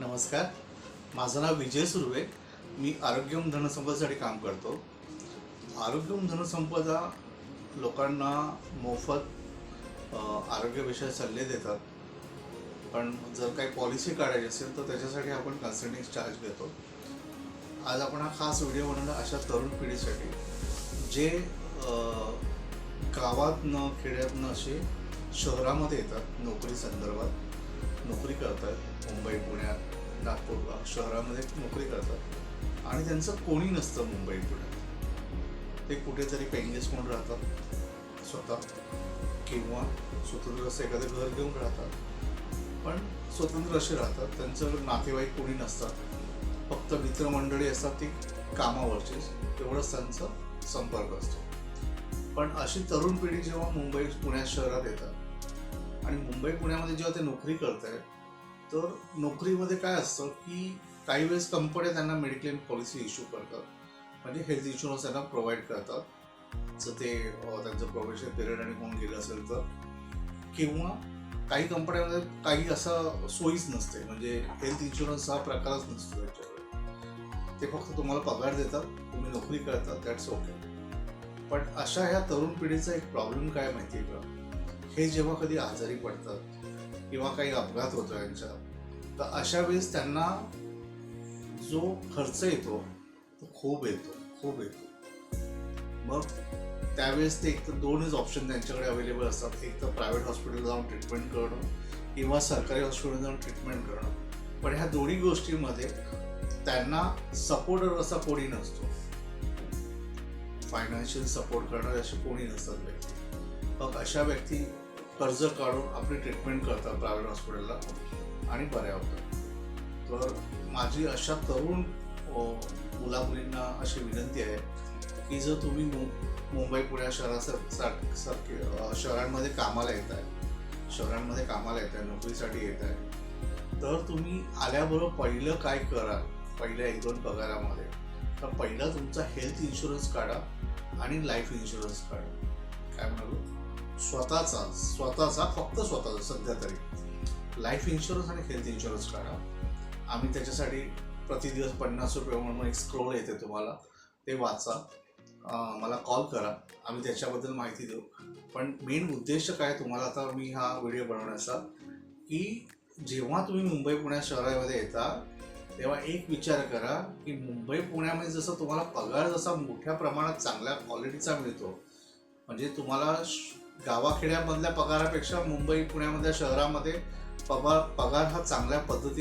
नमस्कार, माझं नाव विजय सुर्वे. मी आरोग्यम धनसंपदासाठी काम करतो. आरोग्यम धनसंपदा लोकांना मोफत आरोग्यविषयक सल्ले देतात. पण जर काही पॉलिसी काढायची असेल तर त्याच्यासाठी आपण कन्सल्टिंग चार्ज घेतो. आज आपण हा खास व्हिडिओ बनवला अशा तरुण पिढीसाठी जे गावातनं खेड्यातनं असे शहरामध्ये येतात नोकरी संदर्भात. नोकरी करतात मुंबई, पुण्यात, नागपूर शहरामध्ये नोकरी करतात आणि त्यांचं कोणी नसतं मुंबई, पुण्यात. ते कुठेतरी पेंगेस म्हणून राहतात स्वतः किंवा स्वतंत्र असं एखादं घर घेऊन राहतात, पण स्वतंत्र असे राहतात. त्यांचं नातेवाईक कोणी नसतात, फक्त मित्रमंडळी असतात ती कामावरचीच, तेवढंच त्यांचा संपर्क असतो. पण अशी तरुण पिढी जेव्हा मुंबई पुण्यात शहरात येतात आणि मुंबई पुण्यामध्ये जेव्हा ते नोकरी करत आहेत, तर नोकरीमध्ये काय असतं की काही वेळेस कंपन्या त्यांना मेडिक्लेम पॉलिसी इश्यू करतात, म्हणजे हेल्थ इन्शुरन्स त्यांना प्रोव्हाइड करतात. जर ते त्यांचं प्रोबेशन पिरियड आणि होऊन गेलं असेल तर, किंवा काही कंपन्यांमध्ये काही असं सोयीच नसते, म्हणजे हेल्थ इन्शुरन्स हा प्रकारच नसतो त्याच्याकडे. ते फक्त तुम्हाला पगार देतात, तुम्ही नोकरी करतात, दॅट्स ओके. पण अशा ह्या तरुण पिढीचा एक प्रॉब्लेम काय माहिती आहे का, हे जेव्हा कधी आजारी पडतात किंवा काही अपघात होतो यांच्या, तर अशा वेळेस त्यांना जो खर्च येतो तो खूप येतो. मग त्यावेळेस ते एक तर दोनच ऑप्शन त्यांच्याकडे अवेलेबल असतात. एक तर प्रायव्हेट हॉस्पिटल जाऊन ट्रीटमेंट करणं किंवा सरकारी हॉस्पिटल जाऊन ट्रीटमेंट करणं. पण ह्या दोन्ही गोष्टींमध्ये त्यांना सपोर्टर असा कोणी नसतो, फायनान्शियल सपोर्ट करणारे असे कोणी नसतात व्यक्ती. मग अशा व्यक्ती कर्ज काढून आपली ट्रीटमेंट करतात प्रायव्हेट हॉस्पिटलला आणि बऱ्या होतात. तर माझी अशा तरुण मुलामुलींना अशी विनंती आहे की जर तुम्ही मुंबई पुण्या सारखे शहरांमध्ये कामाला येत आहे, नोकरीसाठी येत आहे, तर तुम्ही आल्याबरोबर पहिलं काय करा, पहिल्या 1-2 पगारामध्ये, तर पहिला तुमचा हेल्थ इन्शुरन्स काढा आणि लाईफ इन्शुरन्स काढा. काय म्हणालो, स्वतःचा फक्त स्वतःचा सध्या तरी लाईफ इन्शुरन्स आणि हेल्थ इन्शुरन्स काढा. आम्ही त्याच्यासाठी प्रतिदिवस 50 रुपये म्हणून एक स्क्रोल येते, तुम्हाला ते वाचा, मला कॉल करा, आम्ही त्याच्याबद्दल माहिती देऊ. पण मेन उद्देश काय तुम्हाला आता मी हा व्हिडिओ बनवण्याचा, की जेव्हा तुम्ही मुंबई पुण्या शहरामध्ये येता तेव्हा एक विचार करा की मुंबई पुण्यामध्ये जसं तुम्हाला पगार जसा मोठ्या प्रमाणात चांगल्या क्वालिटीचा मिळतो, म्हणजे तुम्हाला गावाखेड्यामधल्या पगारापेक्षा मुंबई पुण्यामधल्या शहरामध्ये पगार हा चांगल्या पद्धतीने